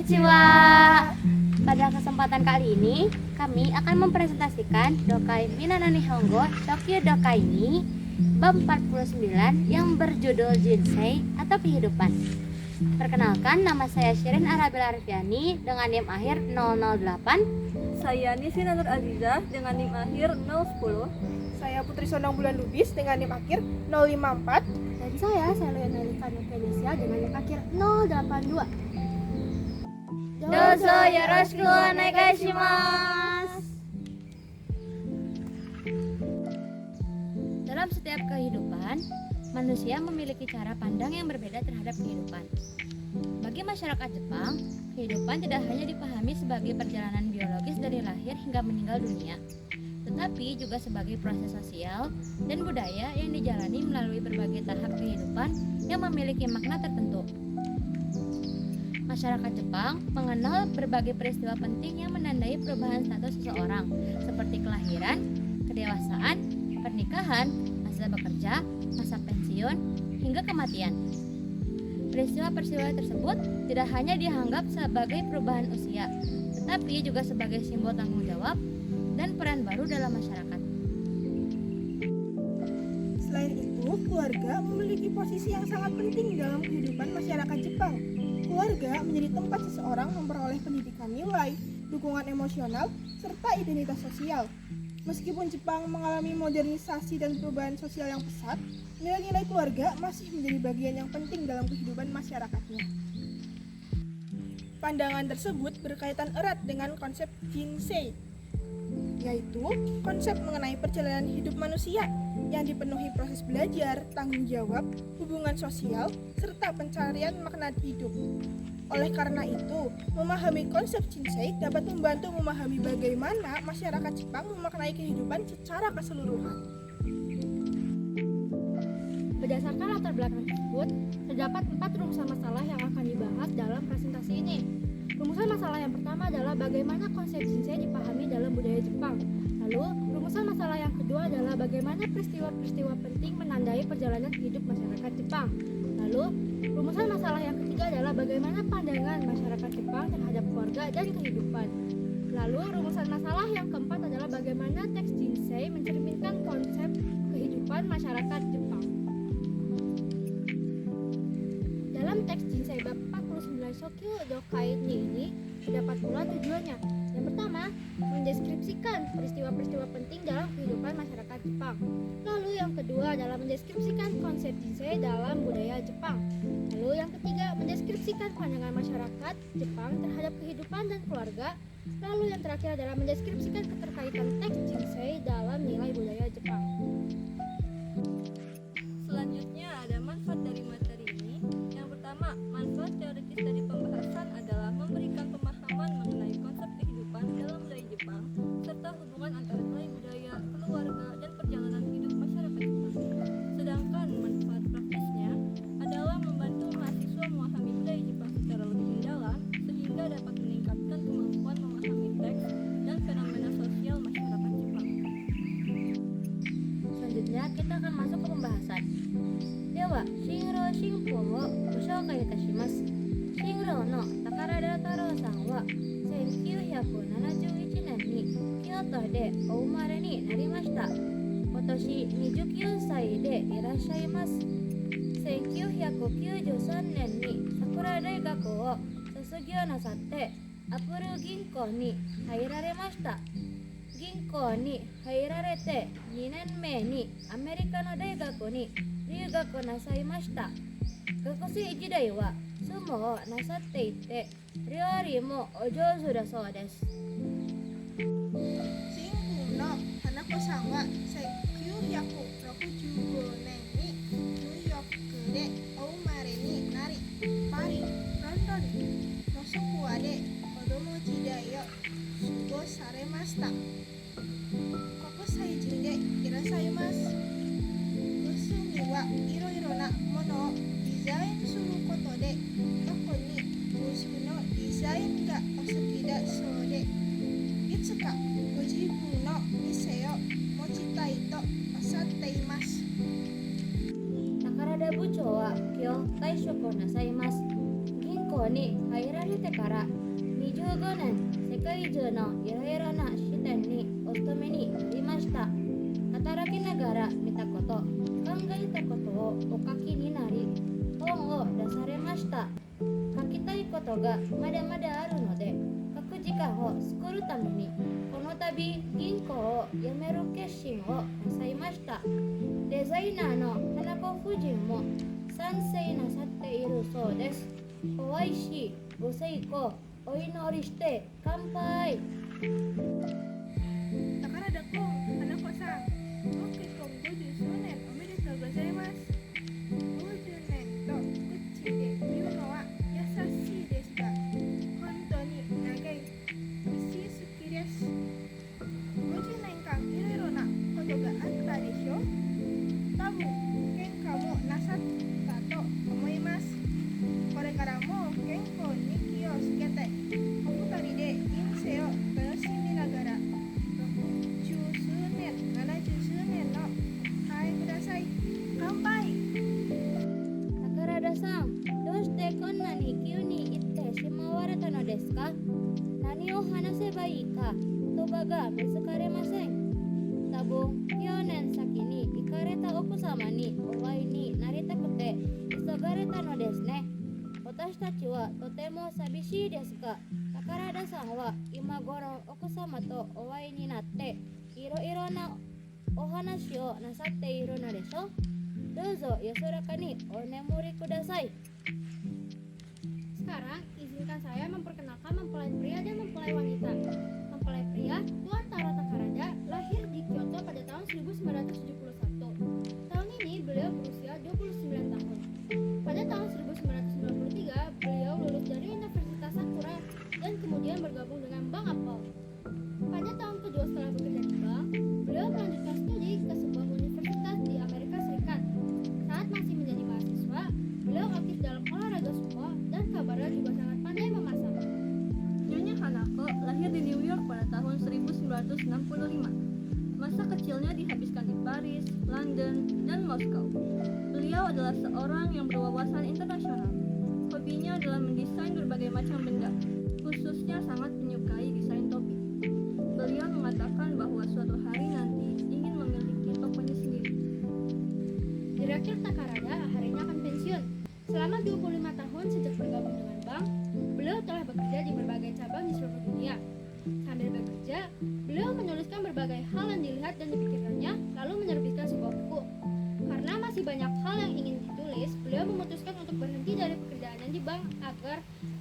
Konnichiwa. Pada kesempatan kali ini, kami akan mempresentasikan Dokai Minano Nihongo Shokyu Dokai ni bab 49 yang berjudul Jinsei atau kehidupan. Perkenalkan, nama saya Shirin Arabella Arfiani dengan NIM akhir 008. Saya Nisin Nur Aziza dengan NIM akhir 010. Saya Putri Sonang Bulan Lubis dengan NIM akhir 054. Dan saya Leonelika Felicia dengan NIM akhir 082. Dozo yoroshiku onegaishimasu. Dalam setiap kehidupan, manusia memiliki cara pandang yang berbeda terhadap kehidupan. Bagi masyarakat Jepang, kehidupan tidak hanya dipahami sebagai perjalanan biologis dari lahir hingga meninggal dunia, tetapi juga sebagai proses sosial dan budaya yang dijalani melalui berbagai tahap kehidupan yang memiliki makna tertentu. Masyarakat Jepang mengenal berbagai peristiwa penting yang menandai perubahan status seseorang, seperti kelahiran, kedewasaan, pernikahan, masa bekerja, masa pensiun, hingga kematian. Peristiwa-peristiwa tersebut tidak hanya dianggap sebagai perubahan usia, tetapi juga sebagai simbol tanggung jawab dan peran baru dalam masyarakat. Selain itu, keluarga memiliki posisi yang sangat penting dalam kehidupan masyarakat Jepang. Keluarga menjadi tempat seseorang memperoleh pendidikan nilai, dukungan emosional, serta identitas sosial. Meskipun Jepang mengalami modernisasi dan perubahan sosial yang pesat, nilai-nilai keluarga masih menjadi bagian yang penting dalam kehidupan masyarakatnya. Pandangan tersebut berkaitan erat dengan konsep Jinsei, yaitu konsep mengenai perjalanan hidup manusia yang dipenuhi proses belajar, tanggung jawab, hubungan sosial, serta pencarian makna hidup. Oleh karena itu, memahami konsep Jinsei dapat membantu memahami bagaimana masyarakat Jepang memaknai kehidupan secara keseluruhan. Berdasarkan latar belakang tersebut, terdapat 4 rumusan masalah yang akan dibahas dalam presentasi ini. Rumusan masalah yang pertama adalah bagaimana konsep Jinsei dipahami dalam budaya Jepang. Lalu, rumusan masalah yang kedua adalah bagaimana peristiwa-peristiwa penting menandai perjalanan hidup masyarakat Jepang. Lalu, rumusan masalah yang ketiga adalah bagaimana pandangan masyarakat Jepang terhadap keluarga dan kehidupan. Lalu, rumusan masalah yang keempat adalah bagaimana teks Jinsei mencerminkan konsep kehidupan masyarakat Jepang. Dalam teks Jinsei bab 49 Shokyu Dokai ni ini terdapat pula tujuannya. Yang pertama, mendeskripsikan peristiwa-peristiwa penting dalam kehidupan masyarakat Jepang. Lalu yang kedua adalah mendeskripsikan konsep Jinsei dalam budaya Jepang. Lalu yang ketiga, mendeskripsikan pandangan masyarakat Jepang terhadap kehidupan dan keluarga. Lalu yang terakhir adalah mendeskripsikan keterkaitan teks Jinsei dalam nilai budaya Jepang. Selanjutnya ada manfaat dari materi ini. Yang pertama, manfaat teoritis dari pembahasan adalah memberikan pemahaman mengenai konsep kehidupan dalam budaya Jepang serta hubungan antara nilai budaya, keluarga, dan perjalanan hidup masyarakat Jepang. Sedangkan manfaat praktisnya adalah membantu mahasiswa memahami budaya Jepang secara lebih mendalam sehingga dapat meningkatkan kemampuan memahami teks dan fenomena sosial masyarakat Jepang. Selanjutnya kita akan masuk ke pembahasan. Dewa, Shinro Shinpo wo goshoukai itashimasu. Shinro no Takarada Taro-san wa 1971年に京都でお生まれになりました。今年29歳でいらっしゃいます。1993年に桜大学を卒業なさってアップル銀行に入られました。銀行に入られて2年目にアメリカの大学に留学なさいました。学生時代は相撲をなさっていて料理もお上手だそうです。Shinku no Hanako-san wa 1965年にニューヨークでお生まれになり、パリ、ロンドン、モスクワで子供時代を過ごされました。国際人でいらっしゃいます。娘はいろいろなものをデザインすることで、特に服のデザインがお好きだそうで、いつかご自分の店を持ちたいとおっしゃっています。宝田部長は今日退職をなさいます。銀行こに入られてから25年世界中のいろいろな視点にお勤めになりました。働きながら見たこと、考えたことをお書きになり、本を出されました。書きたいことがまだまだあるので、書く時間を作るために、この度銀行を辞める決心をなさいました。デザイナーの花子夫人も賛成なさっているそうです。お会いし、ご成功お祈りして乾杯。宝田くん、花子さん、ご結婚50周年おめでとうございます。50年と口で言うのは優しいですが、本当に長い石好きです。50年間いろいろなことがあったでしょ。多分喧嘩もなさったと思います。これからも健康に気をつけて、お二人で人生を楽しみながら60数年、70数年の会ください。乾杯。宝田さん、どうしてこんなに急に言ってしまわれたのですか？何を話せばいいか言葉が見つかれません。多分4年先に行かれた奥様にお会いになりたくて急がれたのですね。私たちはとても寂しいですが、宝田さんは今頃奥様とお会いになっていろいろなお話をなさっているのでしょう。どうぞ安らかにお眠りください。 Sekarang izinkan saya memperkenalkan mempelai pria dan mempelai wanita. Mempelai pria Tuan Tara Takarada lahir di Kyoto pada tahun 1971. Tahun ini beliau berusia 29 tahun. Pada tahun 1993 beliau lulus dari Universitas Sakura dan kemudian bergabung dengan Bank Apple. Pada tahun kedua setelah bekerja di bank, beliau melanjutkan studi ke sebuah universitas di Amerika Serikat. Saat masih menjadi mahasiswa, beliau aktif dalam olahraga sumo dan kabarnya juga sangat pandai memasak. Nyonya Hanako lahir di New York pada tahun 1965. Masa kecilnya dihabiskan di Paris, London, dan Moskow. Beliau adalah seorang yang berwawasan internasional. Hobinya adalah mendesain berbagai macam benda, khususnya sangat menyukai desain topi. Beliau mengatakan bahwa suatu hari nanti ingin memiliki tokonya sendiri. Direktur Takarada akhirnya akan pensiun. Selama 25 tahun sejak bergabung dengan bank, beliau telah bekerja di berbagai cabang di seluruh dunia. Sambil bekerja, beliau menuliskan berbagai hal yang dilihat dan dipikirkannya, lalu menerbitkan sebuah buku. Karena masih banyak hal yang ingin ditulis, beliau memutuskan untuk berhenti dari pekerjaannya di bank agar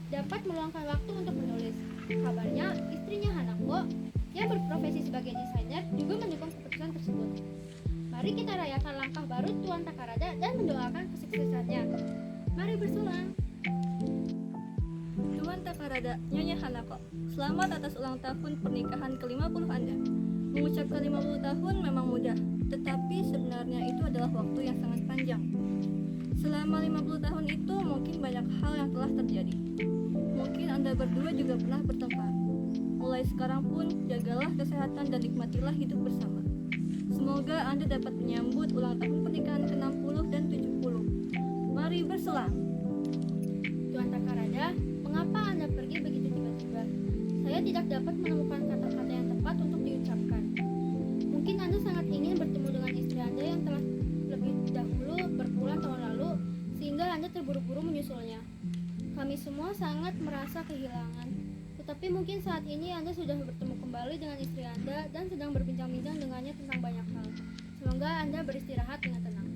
dapat meluangkan waktu untuk menulis. Kabarnya, istrinya Hanako, yang berprofesi sebagai desainer, juga mendukung keputusan tersebut. Mari kita rayakan langkah baru Tuan Takarada dan mendoakan kesuksesannya. Mari bersulang. Tuan Takarada, Nyonya Hanako, selamat atas ulang tahun pernikahan ke-50 Anda. Mengucapkan 50 tahun memang mudah, tetapi sebenarnya itu adalah waktu yang sangat panjang. Selama 50 tahun itu mungkin banyak hal yang telah terjadi. Mungkin Anda berdua juga pernah bertengkar. Mulai sekarang pun, jagalah kesehatan dan nikmatilah hidup bersama. Semoga Anda dapat menyambut ulang tahun pernikahan ke-60 dan 70. Mari berselang. Tuan Takarada, mengapa Anda pergi begitu tiba-tiba? Saya tidak dapat menemukan kata-kata yang tepat untuk diucapkan. Mungkin Anda sangat ingin bertemu dengan istri Anda yang telah lebih dahulu berpulang tahun lalu, sehingga Anda terburu-buru menyusulnya. Kami semua sangat merasa kehilangan. Tetapi mungkin saat ini Anda sudah bertemu kembali dengan istri Anda dan sedang berbincang-bincang dengannya tentang banyak hal. Semoga Anda beristirahat dengan tenang.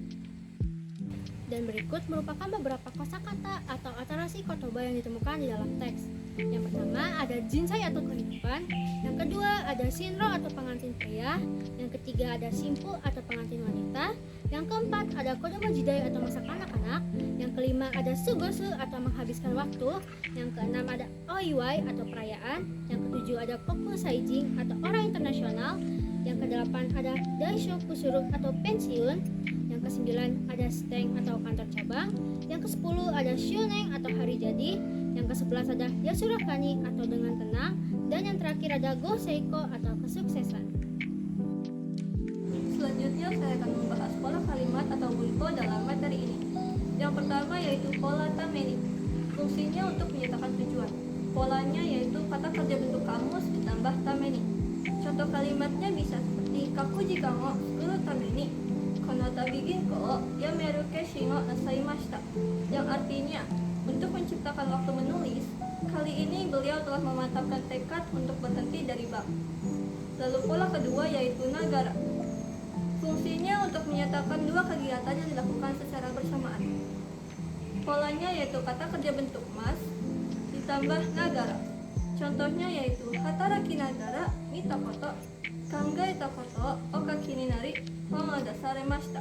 Dan berikut merupakan beberapa kosakata atau atarasi kotoba yang ditemukan di dalam teks. Yang pertama ada jinsai atau kehidupan, yang kedua ada shinro atau pengantin pria, yang ketiga ada simpu atau pengantin wanita, yang keempat ada kodomo jidai atau masa kanak-kanak, yang kelima ada sugosu atau menghabiskan waktu, yang keenam ada oiwai atau perayaan, yang ketujuh ada koku saijing atau orang internasional, yang kedelapan ada daisho kusuru atau pensiun, yang kesembilan ada steng atau kantor cabang, yang kesepuluh ada shuneng atau hari jadi, yang ke-11 ada yasurakani atau dengan tenang, dan yang terakhir ada goseiko atau kesuksesan. Selanjutnya saya akan membahas pola kalimat atau bunko dalam materi ini. Yang pertama yaitu pola tameni. Fungsinya untuk menyatakan tujuan. Polanya yaitu kata kerja bentuk kamus ditambah tameni. Contoh kalimatnya bisa seperti kaku jika ngo suru tameni kono tabigin ko yameruke shingo nasaimashita, yang artinya untuk menciptakan waktu menulis, kali ini beliau telah memantapkan tekad untuk berhenti dari bank. Lalu pola kedua yaitu nagara. Fungsinya untuk menyatakan dua kegiatan yang dilakukan secara bersamaan. Polanya yaitu kata kerja bentuk mas ditambah nagara. Contohnya yaitu hataraki nagara mita koto kangai koto okaki ni nari homadasaremashita,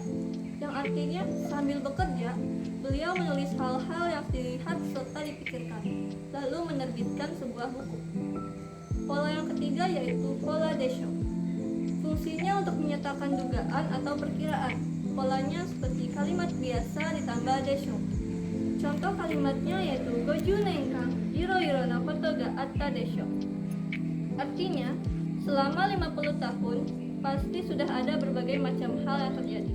yang artinya sambil bekerja beliau menulis hal-hal yang dilihat serta dipikirkan lalu menerbitkan sebuah buku. Pola yang ketiga yaitu pola desho. Fungsinya untuk menyatakan dugaan atau perkiraan. Polanya seperti kalimat biasa ditambah desho. Contoh kalimatnya yaitu goju nenkang iro-iro na koto ga atta desho. Artinya, selama 50 tahun pasti sudah ada berbagai macam hal yang terjadi.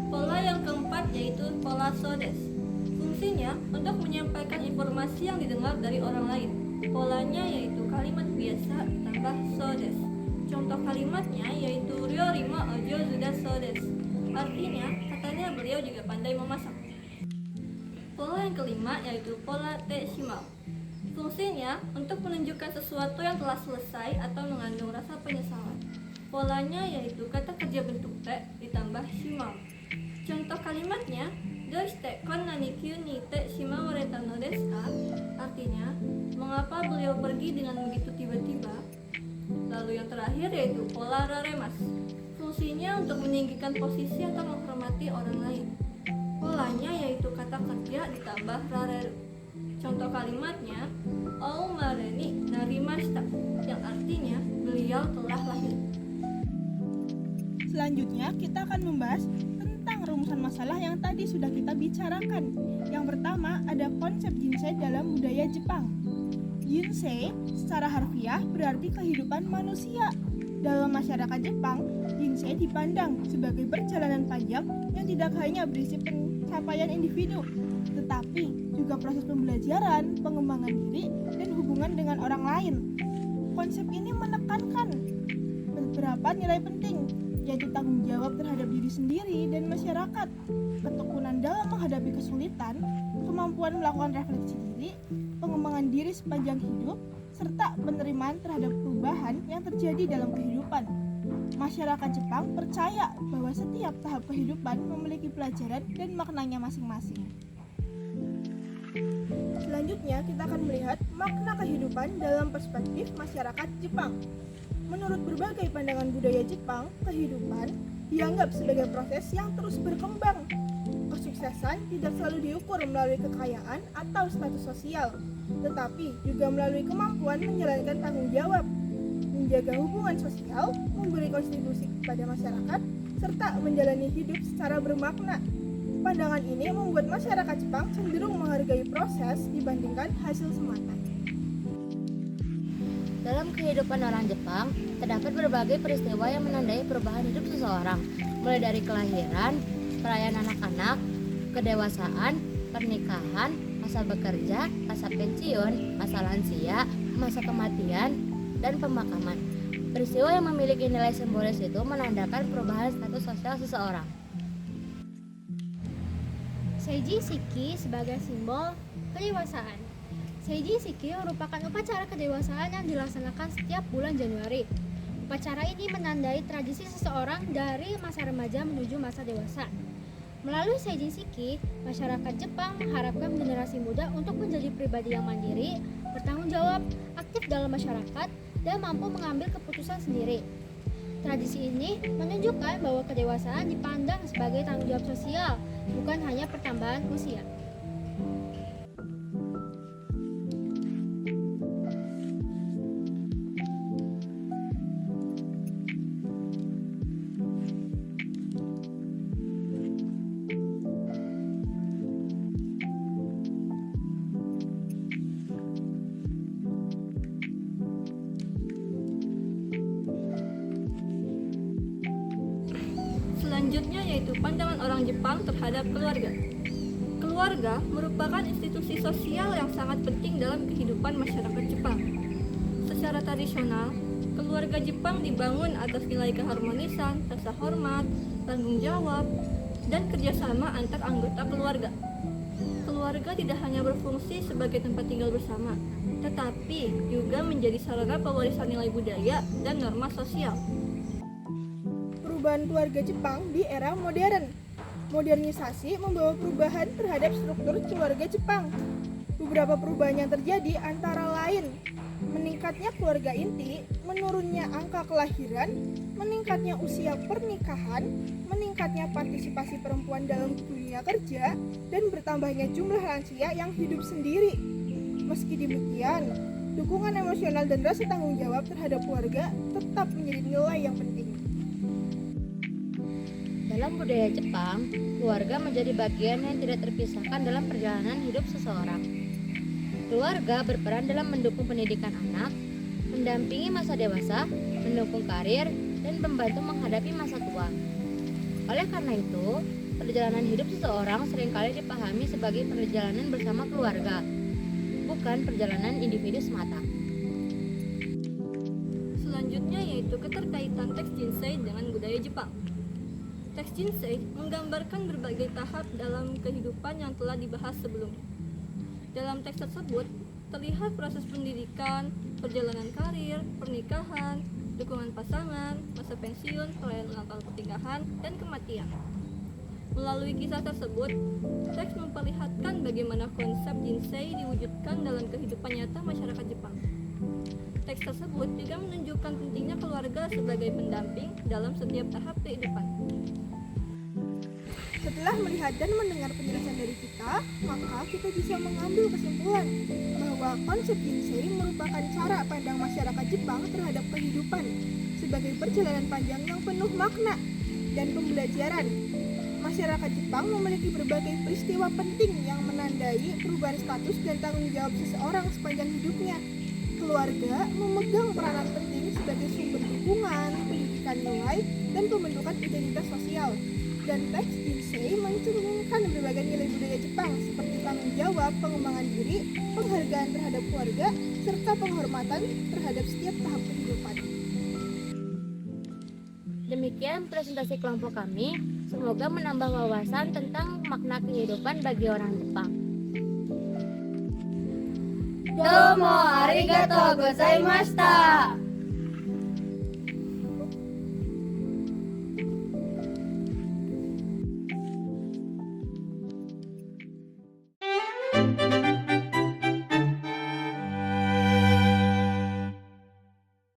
Pola yang keempat yaitu pola sodes. Fungsinya untuk menyampaikan informasi yang didengar dari orang lain. Polanya yaitu kalimat biasa tambah sodes. Contoh kalimatnya yaitu ryorimo ojo suda sodes. Artinya, katanya beliau juga pandai memasak. Pola yang kelima yaitu pola te shimau. Fungsinya untuk menunjukkan sesuatu yang telah selesai atau mengandung rasa penyesalan. Polanya yaitu kata kerja bentuk te ditambah shimau. Contoh kalimatnya, doshite konna ni kyū ni te shimawareta no desu ka? Artinya, mengapa beliau pergi dengan begitu tiba-tiba? Lalu yang terakhir yaitu pola raremas. Fungsinya untuk meninggikan posisi atau menghormati orang lain. Polanya yaitu kata kerja ditambah rareru. Contoh kalimatnya, oumare ni narimashita, yang artinya beliau telah lahir. Selanjutnya kita akan membahas tentang rumusan masalah yang tadi sudah kita bicarakan. Yang pertama ada konsep jinsei dalam budaya Jepang. Jinsei secara harfiah berarti kehidupan manusia. Dalam masyarakat Jepang, jinsei dipandang sebagai perjalanan panjang yang tidak hanya berisi pencapaian individu, tetapi juga proses pembelajaran, pengembangan diri, dan hubungan dengan orang lain. Konsep ini menekankan beberapa nilai penting, yaitu tanggung jawab terhadap diri sendiri dan masyarakat, ketekunan dalam menghadapi kesulitan, kemampuan melakukan refleksi diri, pengembangan diri sepanjang hidup, serta penerimaan terhadap perubahan yang terjadi dalam kehidupan. Masyarakat Jepang percaya bahwa setiap tahap kehidupan memiliki pelajaran dan maknanya masing-masing. Selanjutnya kita akan melihat makna kehidupan dalam perspektif masyarakat Jepang. Menurut berbagai pandangan budaya Jepang, kehidupan dianggap sebagai proses yang terus berkembang. Kesuksesan tidak selalu diukur melalui kekayaan atau status sosial, tetapi juga melalui kemampuan menjalankan tanggung jawab, menjaga hubungan sosial, memberi kontribusi kepada masyarakat, serta menjalani hidup secara bermakna. Pandangan ini membuat masyarakat Jepang cenderung menghargai proses dibandingkan hasil semata. Dalam kehidupan orang Jepang, terdapat berbagai peristiwa yang menandai perubahan hidup seseorang, mulai dari kelahiran, perayaan anak-anak, kedewasaan, pernikahan, masa bekerja, masa pensiun, masa lansia, masa kematian, dan pemakaman. Peristiwa yang memiliki nilai simbolis itu menandakan perubahan status sosial seseorang. Seiji Shiki sebagai simbol kedewasaan. Seiji Shiki merupakan upacara kedewasaan yang dilaksanakan setiap bulan Januari. Upacara ini menandai tradisi seseorang dari masa remaja menuju masa dewasa. Melalui Seiji Shiki, masyarakat Jepang mengharapkan generasi muda untuk menjadi pribadi yang mandiri, bertanggung jawab, aktif dalam masyarakat, dan mampu mengambil keputusan sendiri. Tradisi ini menunjukkan bahwa kedewasaan dipandang sebagai tanggung jawab sosial, bukan hanya pertambahan usia. Selanjutnya yaitu pandangan orang Jepang terhadap keluarga. Keluarga merupakan institusi sosial yang sangat penting dalam kehidupan masyarakat Jepang. Secara tradisional, keluarga Jepang dibangun atas nilai keharmonisan, rasa hormat, tanggung jawab, dan kerjasama antar anggota keluarga. Keluarga tidak hanya berfungsi sebagai tempat tinggal bersama, tetapi juga menjadi sarana pewarisan nilai budaya dan norma sosial. Perubahan keluarga Jepang di era modern. Modernisasi membawa perubahan terhadap struktur keluarga Jepang. Beberapa perubahan yang terjadi antara lain meningkatnya keluarga inti, menurunnya angka kelahiran, meningkatnya usia pernikahan, meningkatnya partisipasi perempuan dalam dunia kerja, dan bertambahnya jumlah lansia yang hidup sendiri. Meski demikian, dukungan emosional dan rasa tanggung jawab terhadap keluarga tetap menjadi nilai yang penting. Dalam budaya Jepang, keluarga menjadi bagian yang tidak terpisahkan dalam perjalanan hidup seseorang. Keluarga berperan dalam mendukung pendidikan anak, mendampingi masa dewasa, mendukung karir, dan membantu menghadapi masa tua. Oleh karena itu, perjalanan hidup seseorang seringkali dipahami sebagai perjalanan bersama keluarga, bukan perjalanan individu semata. Selanjutnya yaitu keterkaitan teks Jinsei dengan budaya Jepang. Teks Jinsei menggambarkan berbagai tahap dalam kehidupan yang telah dibahas sebelumnya. Dalam teks tersebut, terlihat proses pendidikan, perjalanan karir, pernikahan, dukungan pasangan, masa pensiun, perayaan ulang tahun pernikahan, dan kematian. Melalui kisah tersebut, teks memperlihatkan bagaimana konsep Jinsei diwujudkan dalam kehidupan nyata masyarakat Jepang. Teks tersebut juga menunjukkan pentingnya keluarga sebagai pendamping dalam setiap tahap kehidupan. Setelah melihat dan mendengar penjelasan dari kita, maka kita bisa mengambil kesimpulan bahwa konsep Jinsei merupakan cara pandang masyarakat Jepang terhadap kehidupan sebagai perjalanan panjang yang penuh makna dan pembelajaran. Masyarakat Jepang memiliki berbagai peristiwa penting yang menandai perubahan status dan tanggung jawab seseorang sepanjang hidupnya. Keluarga memegang peranan penting sebagai sumber dukungan, pendidikan nilai, dan pembentukan identitas sosial. Dan teks Jinsei mencerminkan berbagai nilai budaya Jepang seperti tanggung jawab, pengembangan diri, penghargaan terhadap keluarga, serta penghormatan terhadap setiap tahap kehidupan. Demikian presentasi kelompok kami. Semoga menambah wawasan tentang makna kehidupan bagi orang Jepang. Domo arigatou gozaimashita.